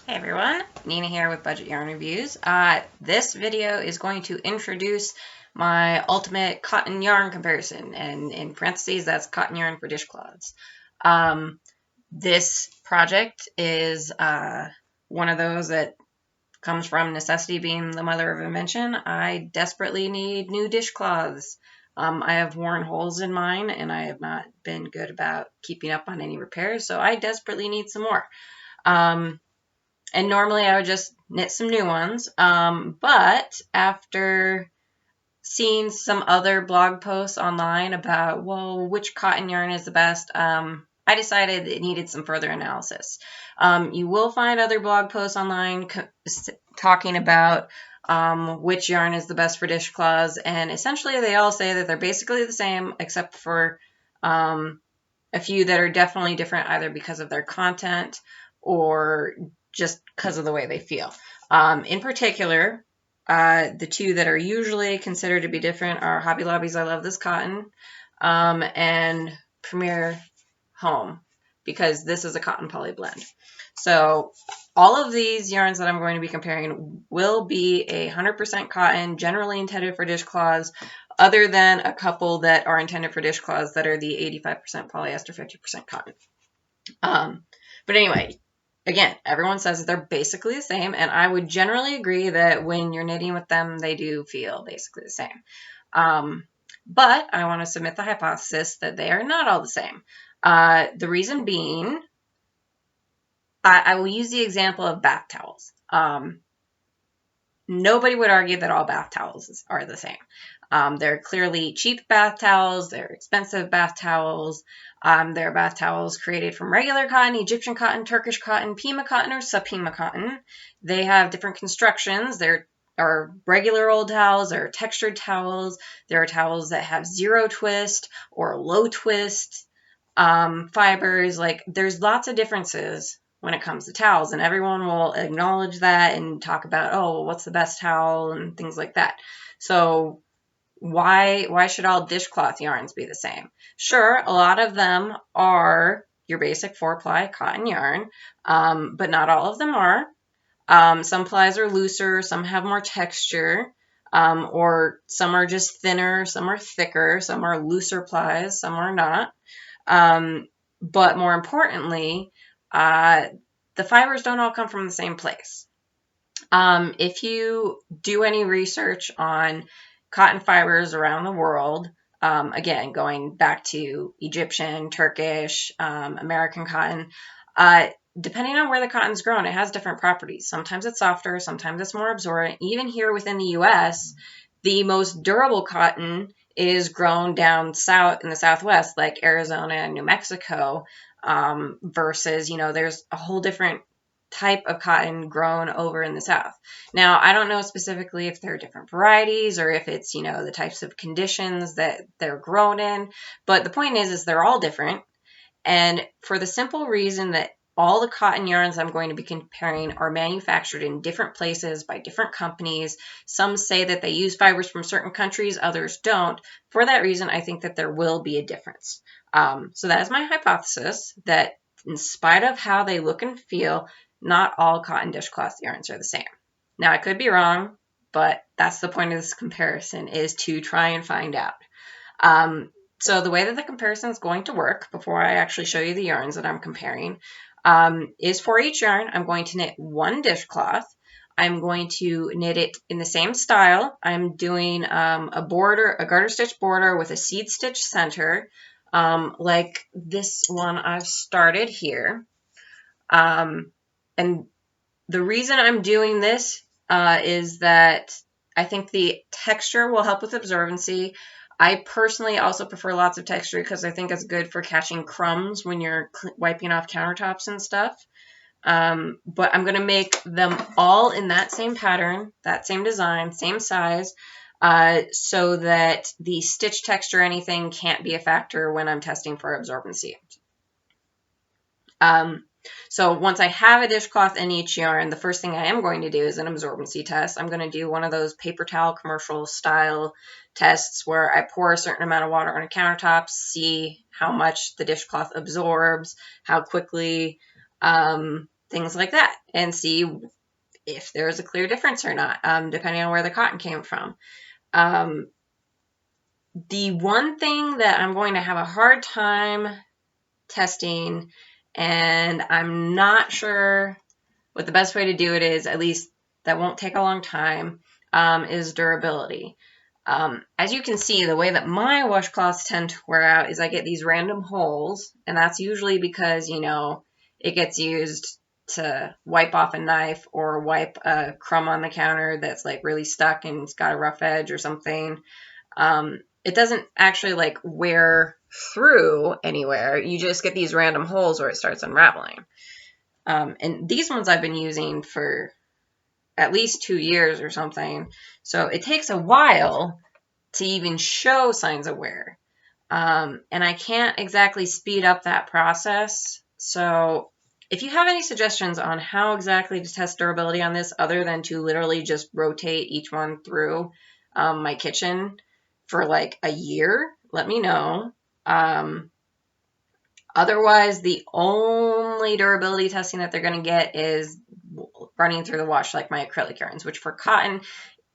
Hey everyone, Nina here with Budget Yarn Reviews. This video is going to introduce my ultimate cotton yarn comparison, and in parentheses, that's cotton yarn for dishcloths. This project is one of those that comes from necessity being the mother of invention. I desperately need new dishcloths. I have worn holes in mine, and I have not been good about keeping up on any repairs, so I desperately need some more. And normally I would just knit some new ones. But after seeing some other blog posts online about, well, which cotton yarn is the best, I decided it needed some further analysis. You will find other blog posts online talking about which yarn is the best for dishcloths, and essentially they all say that they're basically the same, except for a few that are definitely different, either because of their content or just because of the way they feel. In particular, the two that are usually considered to be different are Hobby Lobby's I Love This Cotton and Premier Home, because this is a cotton poly blend. So all of these yarns that I'm going to be comparing will be 100% cotton, generally intended for dishcloths, other than a couple that are intended for dishcloths that are the 85% polyester, 50% cotton. But anyway, again, everyone says that they're basically the same, and I would generally agree that when you're knitting with them, they do feel basically the same. But I want to submit the hypothesis that they are not all the same. The reason being, I will use the example of bath towels. Nobody would argue that all bath towels are the same. They're clearly cheap bath towels, they're expensive bath towels, they're bath towels created from regular cotton, Egyptian cotton, Turkish cotton, Pima cotton, or subpima cotton. They have different constructions. There are regular old towels, there are textured towels, there are towels that have zero twist or low twist fibers. Like, there's lots of differences when it comes to towels, and everyone will acknowledge that and talk about, oh, what's the best towel and things like that. So why should all dishcloth yarns be the same? Sure, a lot of them are your basic 4-ply cotton yarn, but not all of them are. Some plies are looser, some have more texture, or some are just thinner, some are thicker, some are looser plies, some are not. But more importantly, the fibers don't all come from the same place. If you do any research on cotton fibers around the world, again, going back to Egyptian, Turkish, American cotton, depending on where the cotton's grown, it has different properties. Sometimes it's softer, sometimes it's more absorbent. Even here within the US, the most durable cotton is grown down south in the Southwest, like Arizona and New Mexico, versus, there's a whole different type of cotton grown over in the South. Now, I don't know specifically if there are different varieties or if it's, the types of conditions that they're grown in, but the point is they're all different. And for the simple reason that all the cotton yarns I'm going to be comparing are manufactured in different places by different companies. Some say that they use fibers from certain countries, others don't. For that reason, I think that there will be a difference. So that is my hypothesis, that in spite of how they look and feel, not all cotton dishcloth yarns are the same. Now, I could be wrong, but that's the point of this comparison, is to try and find out. So the way that the comparison is going to work, before I actually show you the yarns that I'm comparing, is for each yarn, I'm going to knit one dishcloth. I'm going to knit it in the same style. I'm doing a garter stitch border with a seed stitch center, like this one I've started here. And the reason I'm doing this is that I think the texture will help with absorbency. I personally also prefer lots of texture because I think it's good for catching crumbs when you're wiping off countertops and stuff. But I'm going to make them all in that same pattern, that same design, same size, so that the stitch texture or anything can't be a factor when I'm testing for absorbency. So once I have a dishcloth in each yarn, the first thing I am going to do is an absorbency test. I'm going to do one of those paper towel commercial style tests where I pour a certain amount of water on a countertop, see how much the dishcloth absorbs, how quickly the things like that, and see if there's a clear difference or not, depending on where the cotton came from. The one thing that I'm going to have a hard time testing, and I'm not sure what the best way to do it is, at least that won't take a long time, is durability. As you can see, the way that my washcloths tend to wear out is I get these random holes, and that's usually because, you know, it gets used to wipe off a knife or wipe a crumb on the counter that's like really stuck and it's got a rough edge or something. It doesn't actually like wear through anywhere. You just get these random holes where it starts unraveling. And these ones I've been using for at least 2 years or something. So it takes a while to even show signs of wear. And I can't exactly speed up that process. So if you have any suggestions on how exactly to test durability on this, other than to literally just rotate each one through my kitchen for like a year, let me know. Otherwise, the only durability testing that they're going to get is running through the wash like my acrylic yarns, which for cotton,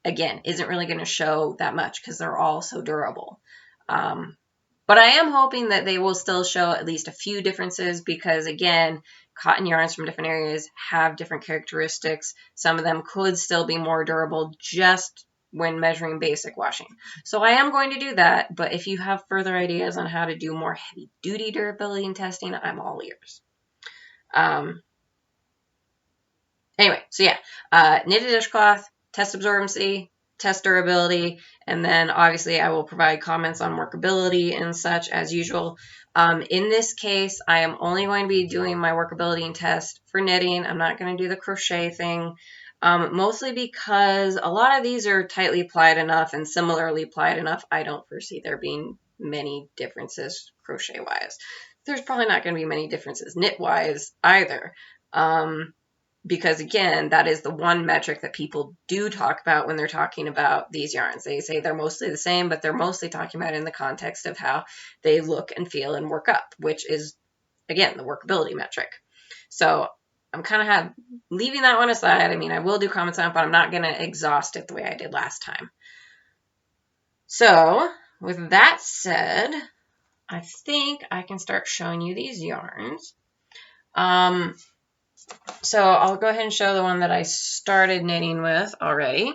again, isn't really going to show that much because they're all so durable. But I am hoping that they will still show at least a few differences because, again, cotton yarns from different areas have different characteristics. Some of them could still be more durable just when measuring basic washing. So I am going to do that, but if you have further ideas on how to do more heavy-duty durability and testing, I'm all ears. Anyway, so yeah, knitted dishcloth, test absorbency, test durability, and then obviously I will provide comments on workability and such as usual. In this case, I am only going to be doing my workability and test for knitting. I'm not going to do the crochet thing, mostly because a lot of these are tightly plied enough and similarly plied enough. I don't foresee there being many differences crochet-wise. There's probably not going to be many differences knit-wise either. Because again, that is the one metric that people do talk about when they're talking about these yarns. They say they're mostly the same, but they're mostly talking about it in the context of how they look and feel and work up, which is, again, the workability metric. So I'm kind of leaving that one aside. I mean, I will do comments on it, but I'm not going to exhaust it the way I did last time. So with that said, I think I can start showing you these yarns. So I'll go ahead and show the one that I started knitting with already.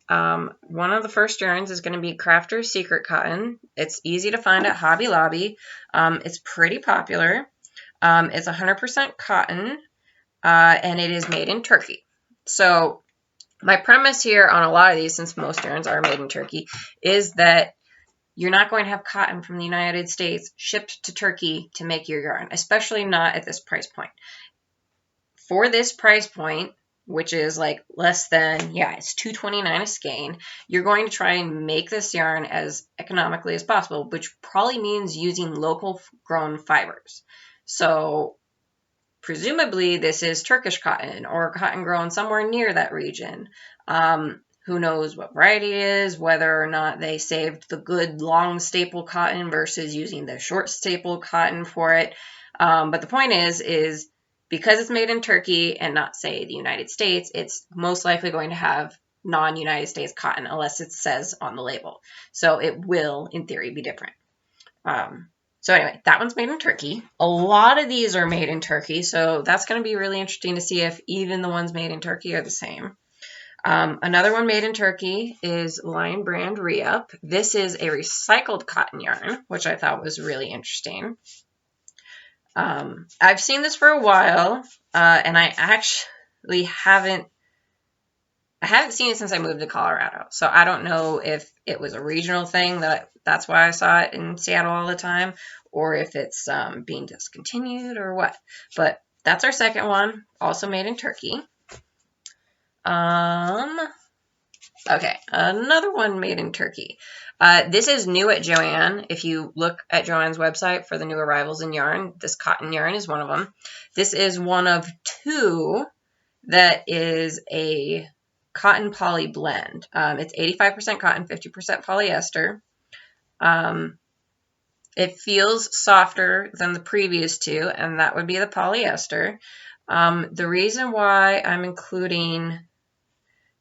One of the first yarns is going to be Crafter's Secret Cotton. It's easy to find at Hobby Lobby. It's pretty popular. It's 100% cotton, and it is made in Turkey. So my premise here on a lot of these, since most yarns are made in Turkey, is that you're not going to have cotton from the United States shipped to Turkey to make your yarn, especially not at this price point. For this price point, which is like less than, it's $2.29 a skein, you're going to try and make this yarn as economically as possible, which probably means using local grown fibers. So presumably this is Turkish cotton or cotton grown somewhere near that region. Who knows what variety it is, whether or not they saved the good long staple cotton versus using the short staple cotton for it. But the point is because it's made in Turkey and not, say, the United States, it's most likely going to have non-United States cotton unless it says on the label. So it will, in theory, be different. So anyway, that one's made in Turkey. A lot of these are made in Turkey, so that's going to be really interesting to see if even the ones made in Turkey are the same. Another one made in Turkey is Lion Brand Reup. This is a recycled cotton yarn, which I thought was really interesting. I've seen this for a while, and I actually haven't seen it since I moved to Colorado. So I don't know if it was a regional thing that's why I saw it in Seattle all the time, or if it's being discontinued or what. But that's our second one, also made in Turkey. Okay, another one made in Turkey. This is new at Joann. If you look at Joann's website for the new arrivals in yarn, this cotton yarn is one of them. This is one of two that is a cotton poly blend. It's 85% cotton, 50% polyester. It feels softer than the previous two, and that would be the polyester. The reason why I'm including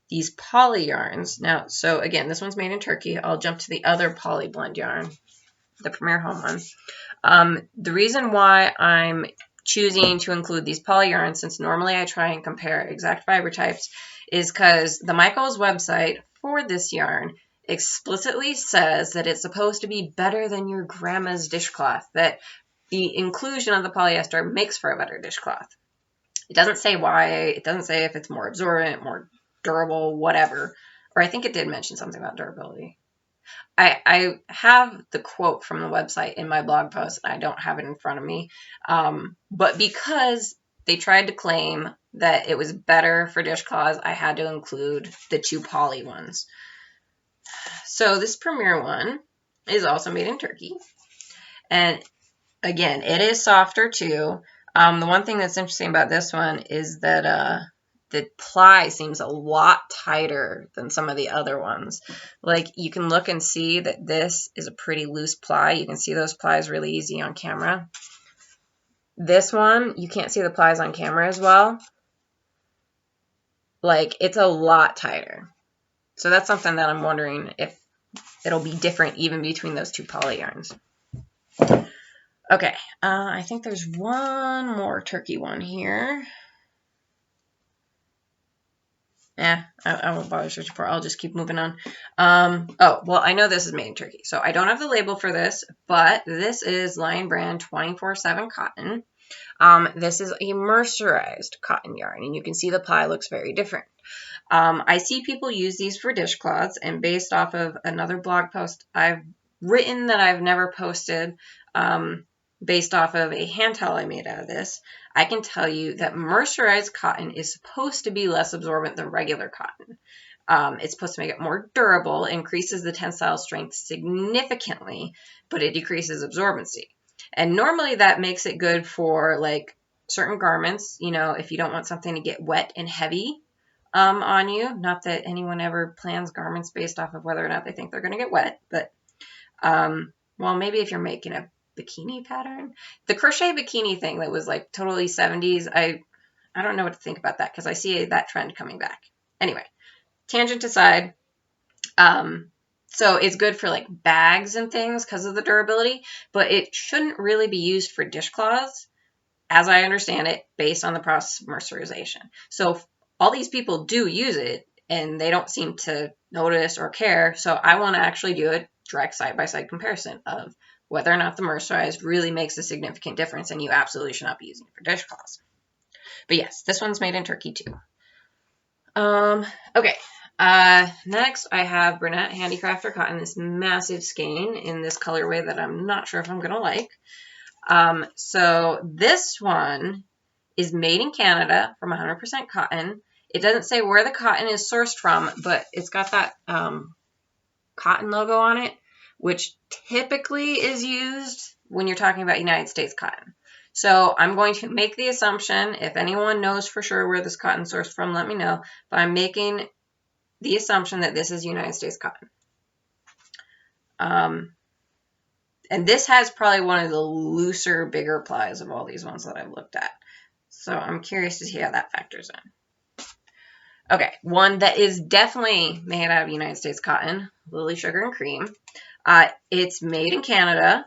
these poly yarns now, so again, this one's made in Turkey. I'll jump to the other poly blend yarn, the Premier Home one. The reason why I'm choosing to include these poly yarns, since normally I try and compare exact fiber types, is because the Michaels website for this yarn explicitly says that it's supposed to be better than your grandma's dishcloth, that the inclusion of the polyester makes for a better dishcloth. It doesn't say why, it doesn't say if it's more absorbent, more durable, whatever. Or I think it did mention something about durability. I have the quote from the website in my blog post, and I don't have it in front of me. But because they tried to claim that it was better for dishcloths, I had to include the 2 poly ones. So this Premier one is also made in Turkey. And again, it is softer too. The one thing that's interesting about this one is that the ply seems a lot tighter than some of the other ones. Like, you can look and see that this is a pretty loose ply. You can see those plies really easy on camera. This one, you can't see the plies on camera as well. Like, it's a lot tighter. So that's something that I'm wondering if it'll be different even between those 2 poly yarns. Okay, I think there's one more Turkey one here. I won't bother searching for it. I'll just keep moving on. Oh, well, I know this is made in Turkey, so I don't have the label for this, but this is Lion Brand 24/7 cotton. This is a mercerized cotton yarn, and you can see the ply looks very different. I see people use these for dishcloths, and based off of another blog post I've written that I've never posted, based off of a hand towel I made out of this, I can tell you that mercerized cotton is supposed to be less absorbent than regular cotton. It's supposed to make it more durable, increases the tensile strength significantly, but it decreases absorbency. And normally that makes it good for like certain garments, you know, if you don't want something to get wet and heavy on you. Not that anyone ever plans garments based off of whether or not they think they're going to get wet, but well, maybe if you're making a bikini pattern. The crochet bikini thing that was like totally 70s, I don't know what to think about that because I see that trend coming back. Anyway, tangent aside, so it's good for like bags and things because of the durability, but it shouldn't really be used for dishcloths, as I understand it, based on the process of mercerization. So all these people do use it and they don't seem to notice or care. So I want to actually do a direct side-by-side comparison of whether or not the mercerized really makes a significant difference, and you absolutely should not be using it for dishcloths. But yes, this one's made in Turkey too. Okay, next I have Bernat Handicrafter cotton, this massive skein in this colorway that I'm not sure if I'm going to like. So this one is made in Canada from 100% cotton. It doesn't say where the cotton is sourced from, but it's got that cotton logo on it, which typically is used when you're talking about United States cotton. So I'm going to make the assumption, if anyone knows for sure where this cotton is sourced from, let me know. But I'm making the assumption that this is United States cotton. And this has probably one of the looser, bigger plies of all these ones that I've looked at. So I'm curious to see how that factors in. Okay, one that is definitely made out of United States cotton, Lily Sugar and Cream. It's made in Canada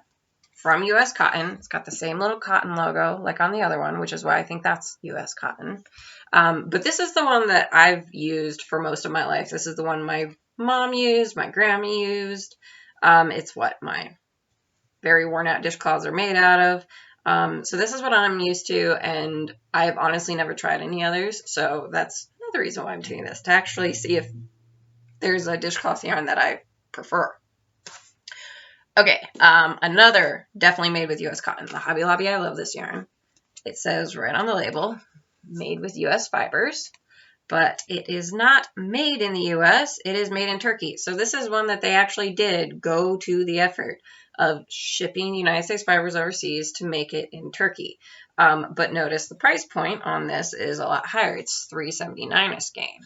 from U.S. cotton. It's got the same little cotton logo like on the other one, which is why I think that's U.S. cotton. But this is the one that I've used for most of my life. This is the one my mom used, my grandma used. It's what my very worn out dishcloths are made out of. So this is what I'm used to, and I've honestly never tried any others. So that's another reason why I'm doing this, to actually see if there's a dishcloth yarn that I prefer. Okay, another definitely made with U.S. cotton, the Hobby Lobby I Love This yarn. It says right on the label, made with U.S. fibers, but it is not made in the U.S., it is made in Turkey. So this is one that they actually did go to the effort of shipping United States fibers overseas to make it in Turkey. But notice the price point on this is a lot higher. It's $3.79 a skein,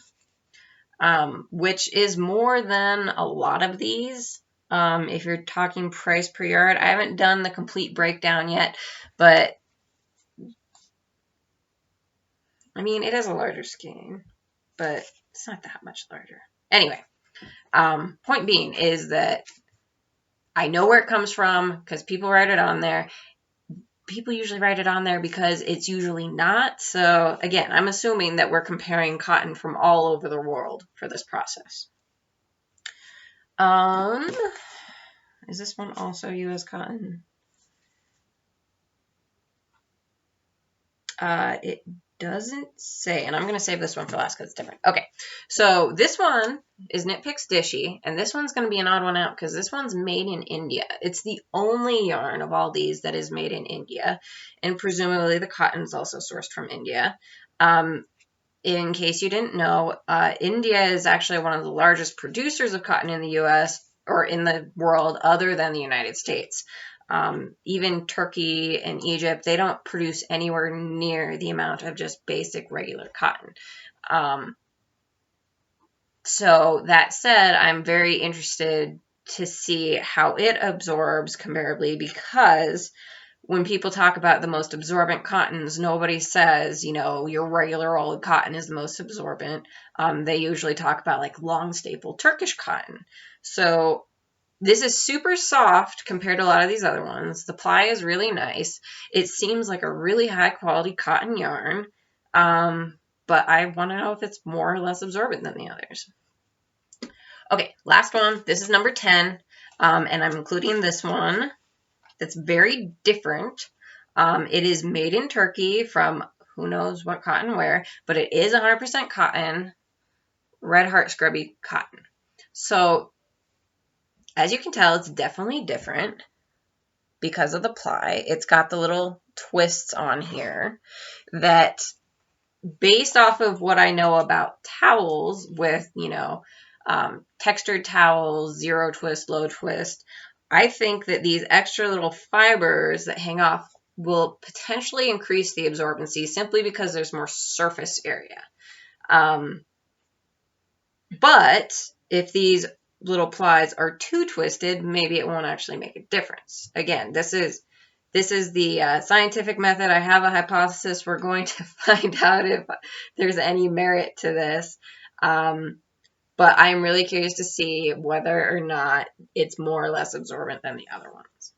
which is more than a lot of these. If you're talking price per yard, I haven't done the complete breakdown yet, but I mean, it is a larger skein, but it's not that much larger. Anyway, point being is that I know where it comes from because people write it on there. People usually write it on there because it's usually not. So again, I'm assuming that we're comparing cotton from all over the world for this process. Is this one also U.S. cotton? It doesn't say, and I'm going to save this one for last because it's different. Okay, so this one is Knit Picks Dishie, and this one's going to be an odd one out because this one's made in India. It's the only yarn of all these that is made in India, and presumably the cotton is also sourced from India. In case you didn't know, India is actually one of the largest producers of cotton in the U.S. or in the world other than the United States. Even Turkey and Egypt, they don't produce anywhere near the amount of just basic regular cotton. So that said, I'm very interested to see how it absorbs comparably, because when people talk about the most absorbent cottons, nobody says, you know, your regular old cotton is the most absorbent. They usually talk about like long staple Turkish cotton. So this is super soft compared to a lot of these other ones. The ply is really nice. It seems like a really high quality cotton yarn, but I want to know if it's more or less absorbent than the others. Okay, last one. This is number 10, and I'm including this one that's very different. It is made in Turkey from who knows what cotton where, but it is 100% cotton, Red Heart Scrubby cotton. So as you can tell, it's definitely different because of the ply. It's got the little twists on here that, based off of what I know about towels with, you know, textured towels, zero twist, low twist, I think that these extra little fibers that hang off will potentially increase the absorbency simply because there's more surface area. But if these little plies are too twisted, maybe it won't actually make a difference. Again, this is the scientific method. I have a hypothesis. We're going to find out if there's any merit to this. But I'm really curious to see whether or not it's more or less absorbent than the other ones.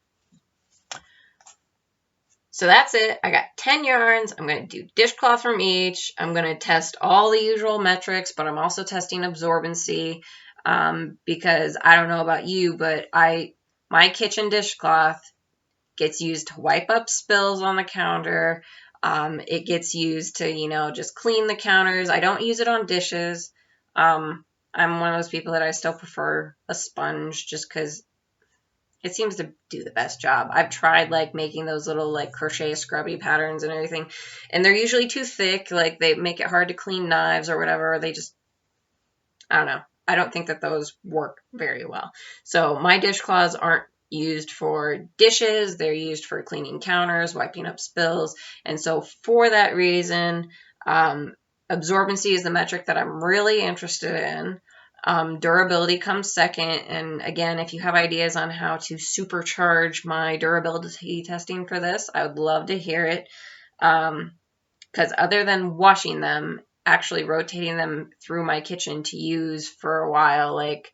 So that's it. I got 10 yarns. I'm going to do dishcloth from each. I'm going to test all the usual metrics, but I'm also testing absorbency because I don't know about you, but my kitchen dishcloth gets used to wipe up spills on the counter. It gets used to, you know, just clean the counters. I don't use it on dishes. I'm one of those people that I still prefer a sponge just because it seems to do the best job. I've tried like making those little like crochet scrubby patterns and everything, and they're usually too thick. Like they make it hard to clean knives or whatever. They just, I don't know. I don't think that those work very well. So my dishcloths aren't used for dishes. They're used for cleaning counters, wiping up spills. And so for that reason, absorbency is the metric that I'm really interested in. Durability comes second. And again, if you have ideas on how to supercharge my durability testing for this, I would love to hear it. Because other than washing them, actually rotating them through my kitchen to use for a while, like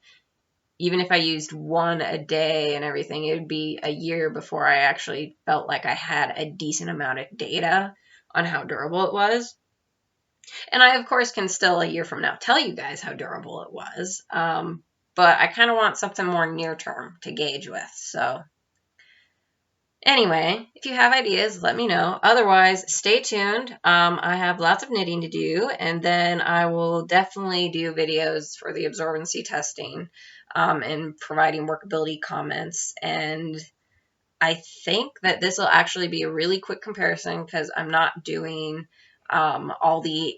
even if I used one a day and everything, it would be a year before I actually felt like I had a decent amount of data on how durable it was. And I, of course, can still a year from now tell you guys how durable it was. But I kind of want something more near term to gauge with. So anyway, if you have ideas, let me know. Otherwise, stay tuned. I have lots of knitting to do, and then I will definitely do videos for the absorbency testing and providing workability comments. And I think that this will actually be a really quick comparison because I'm not doing all the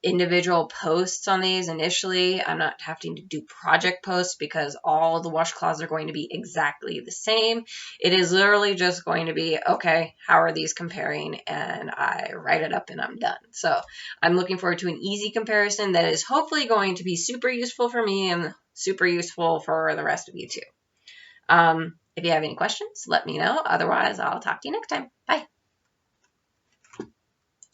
individual posts on these initially. I'm not having to do project posts because all the washcloths are going to be exactly the same. It is literally just going to be, okay, how are these comparing? And I write it up and I'm done. So I'm looking forward to an easy comparison that is hopefully going to be super useful for me and super useful for the rest of you too. If you have any questions, let me know. Otherwise, I'll talk to you next time. Bye.